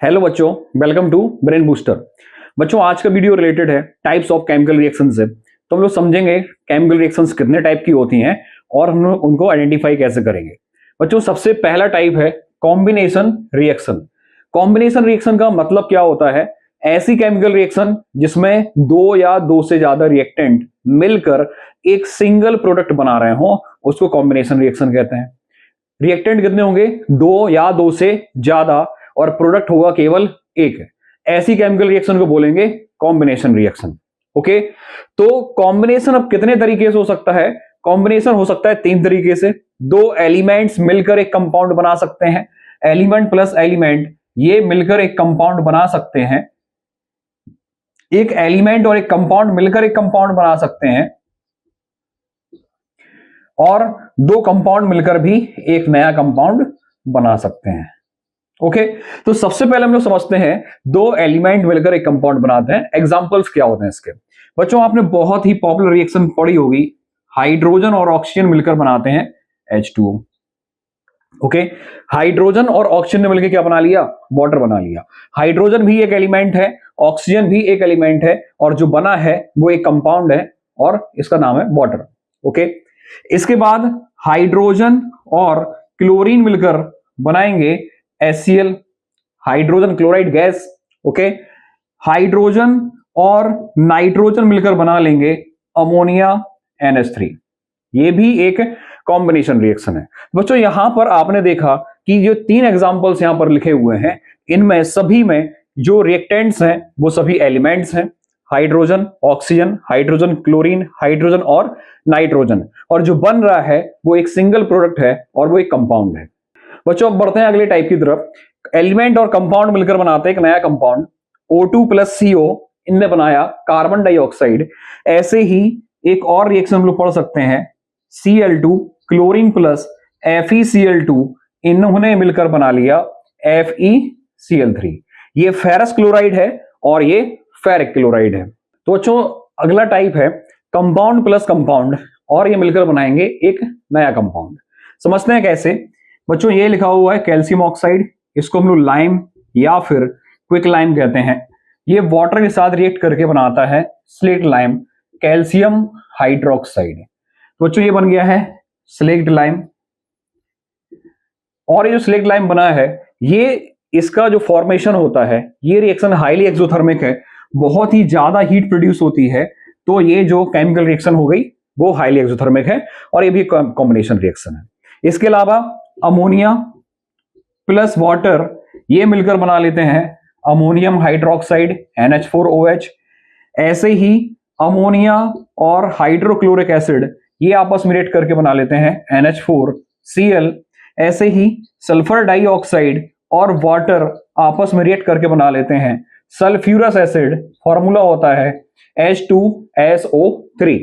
Hello बच्चों, welcome to brain booster. बच्चों, आज का वीडियो रिलेटेड है टाइप्स ऑफ केमिकल रिएक्शन से। तो हम लोग समझेंगे केमिकल रिएक्शंस कितने टाइप की होती हैं और हम लोग उनको आइडेंटिफाई कैसे करेंगे। बच्चों, सबसे पहला टाइप है कॉम्बिनेशन रिएक्शन। कॉम्बिनेशन रिएक्शन का मतलब क्या होता है? ऐसी केमिकल रिएक्शन जिसमें दो या दो से ज्यादा रिएक्टेंट मिलकर एक सिंगल प्रोडक्ट बना रहे हो, उसको कॉम्बिनेशन रिएक्शन कहते हैं। रिएक्टेंट कितने होंगे? दो या दो से ज्यादा, और प्रोडक्ट होगा केवल एक। ऐसी केमिकल रिएक्शन को बोलेंगे कॉम्बिनेशन रिएक्शन। ओके, तो कॉम्बिनेशन अब कितने तरीके से हो सकता है? कॉम्बिनेशन हो सकता है तीन तरीके से। दो एलिमेंट्स मिलकर एक कंपाउंड बना सकते हैं, एलिमेंट प्लस एलिमेंट ये मिलकर एक कंपाउंड बना सकते हैं। एक एलिमेंट और एक कंपाउंड मिलकर एक कंपाउंड बना सकते हैं, और दो कंपाउंड मिलकर भी एक नया कंपाउंड बना सकते हैं। ओके, तो सबसे पहले हम लोग समझते हैं दो एलिमेंट मिलकर एक कंपाउंड बनाते हैं। एग्जांपल्स क्या होते हैं इसके? बच्चों, आपने बहुत ही पॉपुलर रिएक्शन पढ़ी होगी, हाइड्रोजन और ऑक्सीजन मिलकर बनाते हैं H2O। ओके, हाइड्रोजन और ऑक्सीजन ने मिलकर क्या बना लिया? वाटर बना लिया। हाइड्रोजन भी एक एलिमेंट है, ऑक्सीजन भी एक एलिमेंट है, और जो बना है वो एक कंपाउंड है और इसका नाम है वाटर। ओके, इसके बाद हाइड्रोजन और क्लोरीन मिलकर बनाएंगे HCl, hydrogen chloride gas. Okay, hydrogen और नाइट्रोजन मिलकर बना लेंगे अमोनिया NH3। ये भी एक कॉम्बिनेशन रिएक्शन है। बच्चों, यहां पर आपने देखा कि जो तीन एग्जांपल्स यहां पर लिखे हुए हैं, इनमें सभी में जो रिएक्टेंट्स हैं वो सभी एलिमेंट्स हैं, hydrogen, oxygen, hydrogen chlorine, hydrogen और नाइट्रोजन, और जो बन रहा है वो एक सिंगल प्रोडक्ट है और वो एक कंपाउंड है। बच्चों, अब बढ़ते हैं अगले टाइप की तरफ। एलिमेंट और कंपाउंड मिलकर बनाते हैं एक नया कंपाउंड, O2 प्लस CO, इनने बनाया कार्बन डाइऑक्साइड। ऐसे ही एक और रिएक्शन हम लोग पढ़ सकते हैं, Cl2 क्लोरीन प्लस FeCl2, इन्होंने मिलकर बना लिया FeCl3। ये फेरस क्लोराइड है और ये फेरिक क्लोराइड है। तो बच्चों, अगला टाइप है कंपाउंड प्लस कंपाउंड, और ये मिलकर बनाएंगे एक नया कंपाउंड। समझते हैं कैसे। बच्चों, ये लिखा हुआ है कैल्शियम ऑक्साइड, इसको हम लोग लाइम या फिर क्विक लाइम कहते हैं। ये वाटर के साथ रिएक्ट करके बनाता है स्लेक्ट लाइम, कैल्शियम हाइड्रोक्साइड। तो बच्चों, ये बन गया है स्लेक्ट लाइम। और ये जो स्लेक्ट लाइम बना है, ये इसका जो फॉर्मेशन होता है, ये रिएक्शन हाईली एक्सोथर्मिक है, बहुत ही ज्यादा हीट प्रोड्यूस होती है। तो ये जो केमिकल रिएक्शन हो गई वो हाईली एक्सोथर्मिक है, और ये भी कॉम्बिनेशन रिएक्शन है। इसके अलावा अमोनिया प्लस वाटर ये मिलकर बना लेते हैं अमोनियम हाइड्रोक्साइड NH4OH। ऐसे ही अमोनिया और हाइड्रोक्लोरिक एसिड ये आपस में रिएक्ट करके बना लेते हैं NH4Cl। ऐसे ही सल्फर डाइऑक्साइड और वाटर आपस में रिएक्ट करके बना लेते हैं सल्फ्यूरस एसिड, फॉर्मूला होता है H2SO3।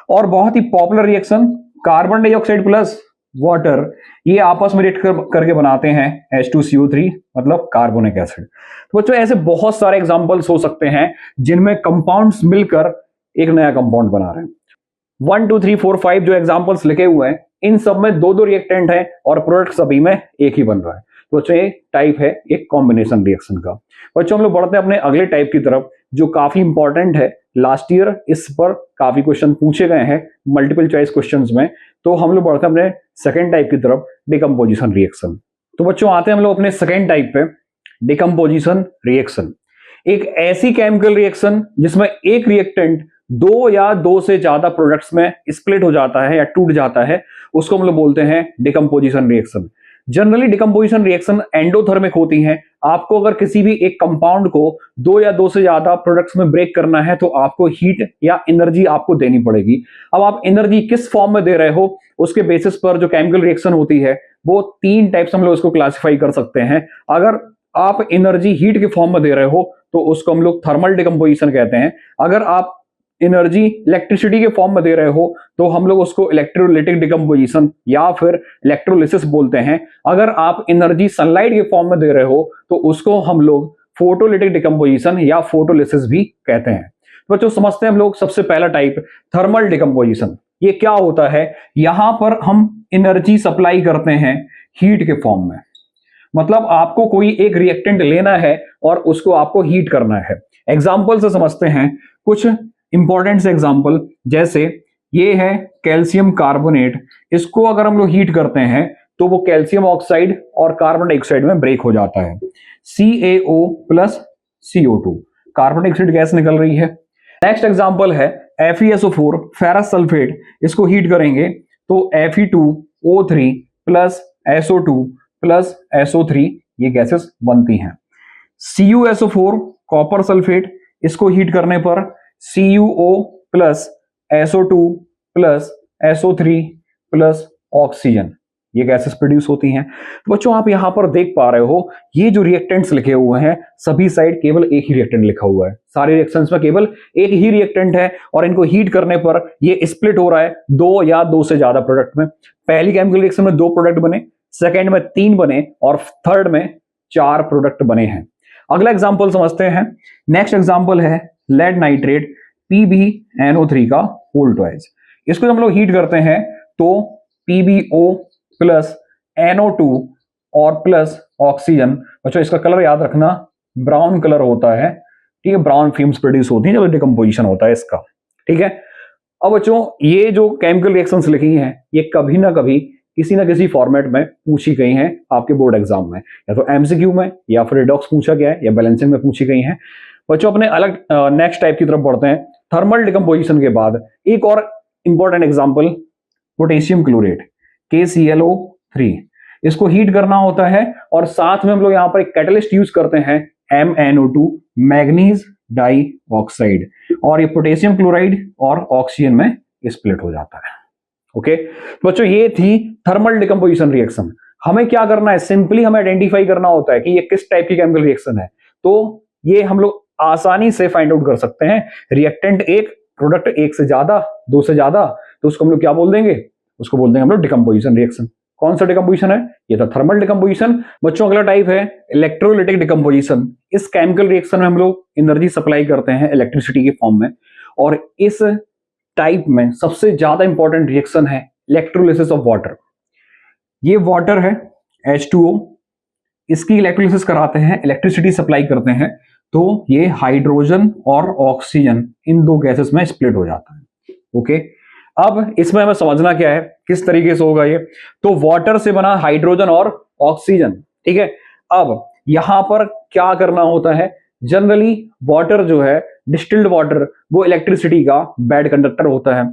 और बहुत ही popular reaction carbon dioxide plus water, ये आपस में रिएक्ट करके बनाते हैं H2CO3, मतलब कार्बोनिक एसिड। तो बच्चों, ऐसे बहुत सारे एग्जांपल्स हो सकते हैं जिनमें कंपाउंड्स मिलकर एक नया कंपाउंड बना रहे हैं। 1 2 3 4 5 जो एग्जांपल्स लिखे हुए हैं, इन सब में दो दो रिएक्टेंट है और प्रोडक्ट सभी में एक ही बन रहा है। तो बच्चों, ये टाइप है एक कॉम्बिनेशन रिएक्शन का। बच्चों, हम लोग बढ़ते हैं अपने अगले टाइप की तरफ, जो काफी इंपॉर्टेंट है। लास्ट ईयर इस पर काफी क्वेश्चन पूछे गए हैं मल्टीपल चॉइस क्वेश्चंस में। तो हम लोग बढ़ते हैं अपने सेकेंड टाइप की तरफ, डिकम्पोजिशन रिएक्शन। तो बच्चों, आते हैं हम लोग अपने सेकेंड टाइप पे, डिकम्पोजिशन रिएक्शन। एक ऐसी केमिकल रिएक्शन जिसमें एक रिएक्टेंट दो या दो से ज्यादा प्रोडक्ट्स में स्प्लिट हो जाता है या टूट जाता है, उसको हम लोग बोलते हैं decomposition reaction. Generally decomposition reaction endothermic होती हैं। आपको अगर किसी भी एक कंपाउंड को दो या दो से ज्यादा प्रोडक्ट्स में ब्रेक करना है तो आपको हीट या एनर्जी आपको देनी पड़ेगी। अब आप एनर्जी किस फॉर्म में दे रहे हो, उसके बेसिस पर जो केमिकल रिएक्शन होती है वो तीन टाइप्स हम लोग इसको क्लासिफाई कर सकते हैं। अगर आप एनर्जी हीट के फॉर्म में दे रहे हो तो उसको हम लोग थर्मल डिकम्पोजिशन कहते हैं। अगर आप एनर्जी इलेक्ट्रिसिटी के फॉर्म में दे रहे हो तो हम लोग उसको इलेक्ट्रोलाइटिक डिकम्पोजिशन या फिर इलेक्ट्रोलिसिस बोलते हैं। अगर आप एनर्जी सनलाइट के फॉर्म में दे रहे हो तो उसको हम लोग फोटोलिटिक डिकम्पोजिशन या फोटोलिसिस भी कहते हैं। तो बच्चों, समझते हैं हम लोग सबसे पहला टाइप थर्मल डिकम्पोजिशन। ये क्या होता है? यहां पर हम एनर्जी सप्लाई करते हैं हीट के फॉर्म में। मतलब आपको कोई एक रिएक्टेंट लेना है और उसको आपको हीट करना है। एग्जाम्पल से समझते हैं कुछ इंपॉर्टेंट से एग्जाम्पल, जैसे ये है कैल्शियम कार्बोनेट, इसको अगर हम लोग हीट करते हैं तो वो कैल्शियम ऑक्साइड और कार्बन डाइऑक्साइड में ब्रेक हो जाता है। CaO plus CO2 carbon dioxide gas निकल रही है। नेक्स्ट एग्जांपल है FeSO4 फेरस सल्फेट, इसको हीट करेंगे तो Fe2O3 plus SO2 plus SO3 ये गैसेस बनती हैं। CuSO4 कॉपर सल्फेट, इसको हीट करने पर CuO plus SO2 plus SO3 plus oxygen ये गैसेस प्रोड्यूस होती हैं। तो बच्चों आप यहां पर देख पा रहे हो ये जो रिएक्टेंट्स लिखे हुए हैं सभी साइड केवल एक ही रिएक्टेंट लिखा हुआ है, सारे रिएक्शंस में केवल एक ही रिएक्टेंट है और इनको हीट करने पर ये स्प्लिट हो रहा है दो या दो से ज्यादा प्रोडक्ट में। पहली केमिकल रिएक्शन में 2 प्रोडक्ट बने, सेकेंड में 3 बने और थर्ड में 4 प्रोडक्ट बने हैं। अगला एग्जाम्पल समझते हैं। नेक्स्ट एग्जाम्पल है लेड नाइट्रेट PbNO3 का होल ट्वाइस, इसको हम लोग हीट करते हैं तो PbO प्लस NO2 और प्लस ऑक्सीजन, बच्चों इसका कलर याद रखना ब्राउन कलर होता है, ठीक है, ब्राउन फिल्म्स प्रोड्यूस होती हैं जब डिकम्पोजिशन होता है इसका, ठीक है। अब बच्चों ये जो केमिकल रिएक्शंस लिखी हैं ये कभी ना कभी किसी ना किसी फॉर्मेट में पूछी गई हैं आपके बोर्ड एग्जाम में, या तो MCQ में या फिर रिडॉक्स पूछा गया है या बैलेंसिंग में पूछी गई हैं। बच्चों अपने अलग नेक्स्ट टाइप की तरफ बढ़ते हैं। थर्मल डिकम्पोजिशन के बाद एक और important example potassium chlorate KClO3, इसको हीट करना होता है और साथ में हम लोग यहां पर एक कैटलिस्ट यूज करते हैं MnO2 मैग्नीज डाई ऑक्साइड, और ये पोटेशियम क्लोराइड और ऑक्सीजन में स्प्लिट हो जाता है। ओके तो बच्चों ये थी थर्मल डिकम्पोजिशन रिएक्शन। हमें क्या करना है, सिंपली हमें आइडेंटिफाई करना होता है कि ये किस टाइप की केमिकल रिएक्शन है, तो ये हम लोग आसानी से फाइंड आउट कर सकते हैं। रिएक्टेंट एक, प्रोडक्ट एक से ज्यादा, दो से ज्यादा, तो उसको हम लोग क्या बोल देंगे, उसको बोल देंगे हम लोग डिकम्पोजिशन रिएक्शन। कौन सा डिकम्पोजिशन है, ये था थर्मल डिकम्पोजिशन। बच्चों अगला टाइप है इलेक्ट्रोलिटिक डिकम्पोजिशन। इस केमिकल रिएक्शन में हम लोग एनर्जी सप्लाई करते हैं इलेक्ट्रिसिटी के फॉर्म में, और इस टाइप में सबसे ज्यादा इंपॉर्टेंट रिएक्शन है इलेक्ट्रोलिसिस ऑफ वाटर। ये वाटर है H2O, इसकी इलेक्ट्रोलिसिस कराते हैं, इलेक्ट्रिसिटी सप्लाई करते हैं, तो ये हाइड्रोजन और ऑक्सीजन इन दो गैसेस में स्प्लिट हो जाता है। ओके अब इसमें हमें समझना क्या है, किस तरीके से होगा ये, तो वाटर से बना हाइड्रोजन और ऑक्सीजन, ठीक है। अब यहां पर क्या करना होता है, जनरली वाटर जो है डिस्टिल्ड वाटर वो इलेक्ट्रिसिटी का बैड कंडक्टर होता है।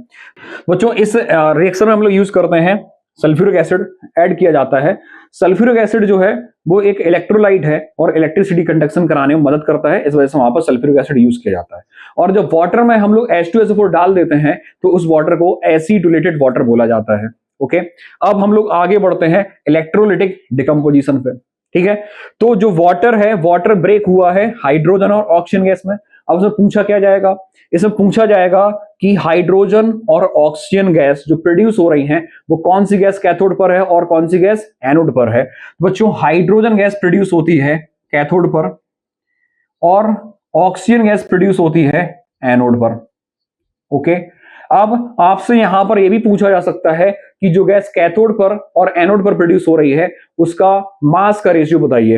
बच्चों इस रिएक्शन में हम लोग यूज करते हैं सल्फ्यूरिक एसिड ऐड किया जाता है। सल्फ्यूरिक एसिड जो है वो एक इलेक्ट्रोलाइट है और इलेक्ट्रिसिटी कंडक्शन कराने में मदद करता है, इस वजह से वहां पर सल्फ्यूरिक एसिड यूज किया जाता है। और जब वाटर में हम लोग H2SO4 डाल देते हैं तो उस वाटर को एसिडुलेटेड वाटर बोला जाता है। ओके अब हम लोग आगे बढ़ते हैं इलेक्ट्रोलिटिक डिकम्पोजिशन पे, ठीक है। तो जो वाटर है, वाटर ब्रेक हुआ है हाइड्रोजन और ऑक्सीजन गैस में। अब उसमें पूछा क्या जाएगा, इसमें पूछा जाएगा कि हाइड्रोजन और ऑक्सीजन गैस जो प्रोड्यूस हो रही हैं वो कौन सी गैस कैथोड पर है और कौन सी गैस एनोड पर है। बच्चों हाइड्रोजन गैस प्रोड्यूस होती है कैथोड पर और ऑक्सीजन गैस प्रोड्यूस होती है एनोड पर। ओके अब आपसे यहां पर यह भी पूछा जा सकता है कि जो गैस कैथोड पर और एनोड पर प्रोड्यूस हो रही है उसका मास का रेशियो बताइए।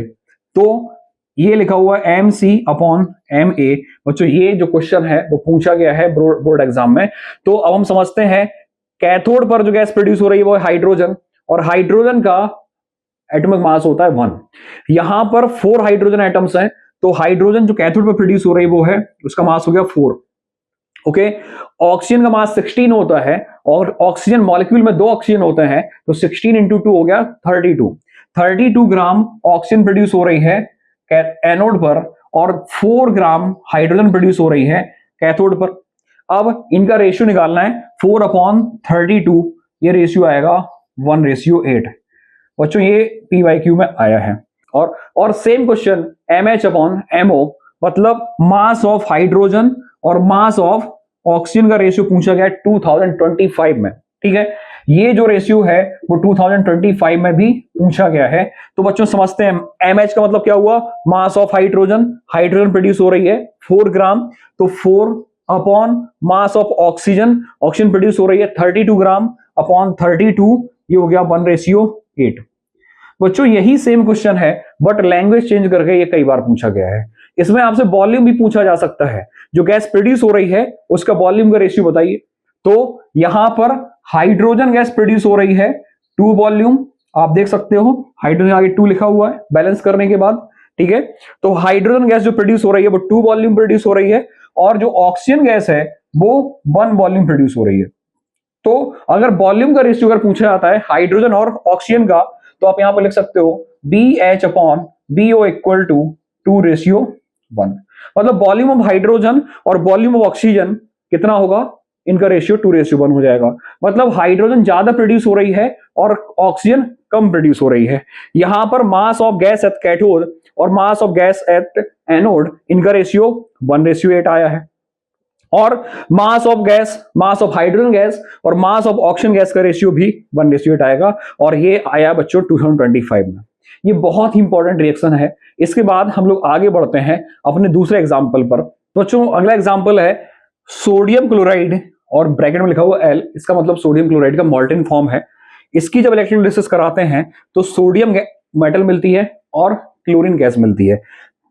तो ये लिखा हुआ है MC/MA। बच्चों ये जो क्वेश्चन है वो पूछा गया है बोर्ड एग्जाम में। तो अब हम समझते हैं कैथोड पर जो गैस प्रोड्यूस हो रही है वो है हाइड्रोजन, और हाइड्रोजन का एटॉमिक मास होता है 1। यहां पर 4 हाइड्रोजन एटम्स हैं, तो हाइड्रोजन जो कैथोड पर प्रोड्यूस हो रही है वो है, उसका मास हो गया 4। ओके ऑक्सीजन का मास 16 होता है और ऑक्सीजन मॉलिक्यूल में 2 ऑक्सीजन होते हैं, तो 16 इंटू 2 हो गया 32 ग्राम ऑक्सीजन प्रोड्यूस हो रही है एनोड पर और 4 ग्राम हाइड्रोजन प्रोड्यूस हो रही है कैथोड पर। अब इनका रेशियो निकालना है 4/32, ये रेशियो आएगा 1:8। बच्चों ये PYQ में आया है। और सेम क्वेश्चन MH/MO, मतलब मास ऑफ हाइड्रोजन और मास ऑफ ऑक्सीजन का रेशियो पूछा गया 2025 में, ठीक है। ये जो रेशियो है वो 2025 में भी पूछा गया है। तो बच्चों समझते हैं MH का मतलब क्या हुआ, मास ऑफ हाइड्रोजन, हाइड्रोजन प्रोड्यूस हो रही है 4 ग्राम, तो 4 upon mass of oxygen, oxygen produce हो रही है 32 ग्राम अपॉन 32, ये हो गया 1:8। बच्चों यही सेम क्वेश्चन है बट लैंग्वेज चेंज करके ये कई बार पूछा गया है। इसमें आपसे वॉल्यूम भी पूछा जा सकता है, जो गैस प्रोड्यूस हो रही है उसका वॉल्यूम का रेशियो बताइए। तो यहां पर हाइड्रोजन गैस प्रोड्यूस हो रही है, 2 वॉल्यूम, आप देख सकते हो हाइड्रोजन आगे 2 लिखा हुआ है बैलेंस करने के बाद, ठीक है। तो हाइड्रोजन गैस जो प्रोड्यूस हो रही है वो 2 वॉल्यूम प्रोड्यूस हो रही है, और जो ऑक्सीजन गैस है वो 1 वॉल्यूम प्रोड्यूस हो रही है। तो अगर वॉल्यूम का रेशियो अगर पूछा जाता है हाइड्रोजन और ऑक्सीजन का, तो आप यहां पर लिख सकते हो BH upon BO equal to 2:1। मतलब वॉल्यूम ऑफ हाइड्रोजन और वॉल्यूम ऑफ ऑक्सीजन कितना होगा, इनका रेशियो 2:1 हो जाएगा। मतलब हाइड्रोजन ज्यादा प्रोड्यूस हो रही है और ऑक्सीजन कम प्रोड्यूस हो रही है। यहां पर mass of gas at cathode और mass of gas at anode, इनका रेशियो 1:8 आया है। और mass of gas, mass of hydrogen gas और मास ऑफ ऑक्सीजन गैस का रेशियो भी 1:8 आएगा, और ये आया बच्चों 2025 में। ये बहुत ही इंपॉर्टेंट रिएक्शन है। इसके बाद हम लोग आगे बढ़ते हैं अपने दूसरे एग्जाम्पल पर। तो बच्चों अगला एग्जाम्पल है सोडियम क्लोराइड, और ब्रैकेट में लिखा हुआ L, इसका मतलब सोडियम क्लोराइड का मॉल्टेन फॉर्म है। इसकी जब इलेक्ट्रोलिसिस कराते हैं तो सोडियम मेटल मिलती है और क्लोरीन गैस मिलती है।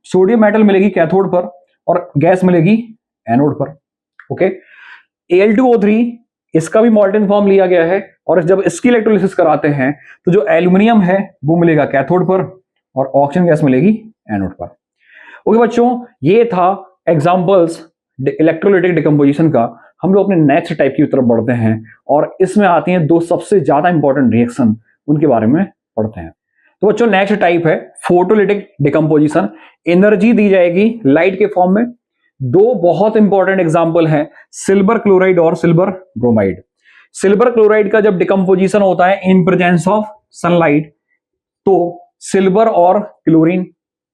सोडियम मेटल मिलेगी कैथोड पर और गैस मिलेगी एनोड पर। ओके, Al2O3 इसका भी मॉल्टेन फॉर्म लिया गया है, और जब इसकी इलेक्ट्रोलिसिस कराते हैं तो जो एल्यूमिनियम है वो मिलेगा कैथोड पर और ऑक्सीजन गैस मिलेगी एनोड पर। ओके बच्चों, ये था एग्जांपल्स इलेक्ट्रोलाइटिक डिकम्पोजिशन का। हम लोग अपने नेक्स्ट टाइप की तरफ बढ़ते हैं, और इसमें आती हैं 2 सबसे ज्यादा इंपॉर्टेंट रिएक्शन, उनके बारे में पढ़ते हैं। तो बच्चों नेक्स्ट टाइप है फोटोलिटिक डिकम्पोजिशन। एनर्जी दी जाएगी लाइट के फॉर्म में। 2 बहुत इंपॉर्टेंट एग्जाम्पल हैं, सिल्वर क्लोराइड और सिल्वर ब्रोमाइड। सिल्वर क्लोराइड का जब डिकम्पोजिशन होता है इन प्रेजेंस ऑफ सनलाइट, तो सिल्वर और क्लोरीन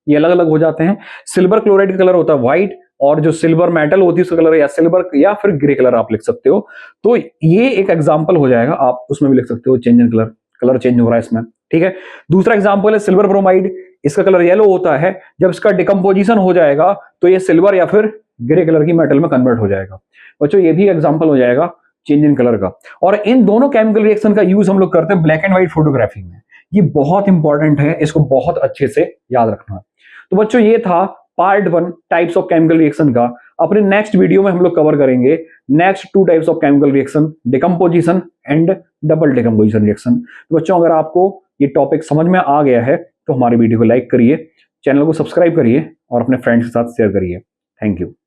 ये अलग अलग हो जाते हैं। सिल्वर क्लोराइड का कलर होता है व्हाइट, और जो सिल्वर मेटल होती है उसका कलर या सिल्वर या फिर ग्रे कलर आप लिख सकते हो। तो ये एक एग्जांपल हो जाएगा, आप उसमें भी लिख सकते हो change in colour, colour change हो रहा है इसमें, ठीक है। दूसरा एग्जांपल है सिल्वर ब्रोमाइड, इसका कलर येलो होता है, जब इसका डिकम्पोजिशन हो जाएगा तो ये सिल्वर या फिर ग्रे कलर की मेटल में कन्वर्ट हो जाएगा। बच्चों ये भी एग्जांपल हो जाएगा चेंज इन कलर का। और इन दोनों केमिकल रिएक्शन का यूज हम लोग करते हैं ब्लैक एंड व्हाइट फोटोग्राफी में। ये बहुत इंपॉर्टेंट है, इसको बहुत अच्छे से याद रखना। तो बच्चों ये था part 1 types of chemical reaction का। अपने नेक्स्ट वीडियो में हम लोग कवर करेंगे next 2 types of chemical reaction, decomposition and double decomposition reaction. तो बच्चों अगर आपको ये टॉपिक समझ में आ गया है तो हमारी वीडियो को लाइक करिए, चैनल को सब्सक्राइब करिए और अपने फ्रेंड्स के साथ शेयर करिए। Thank you.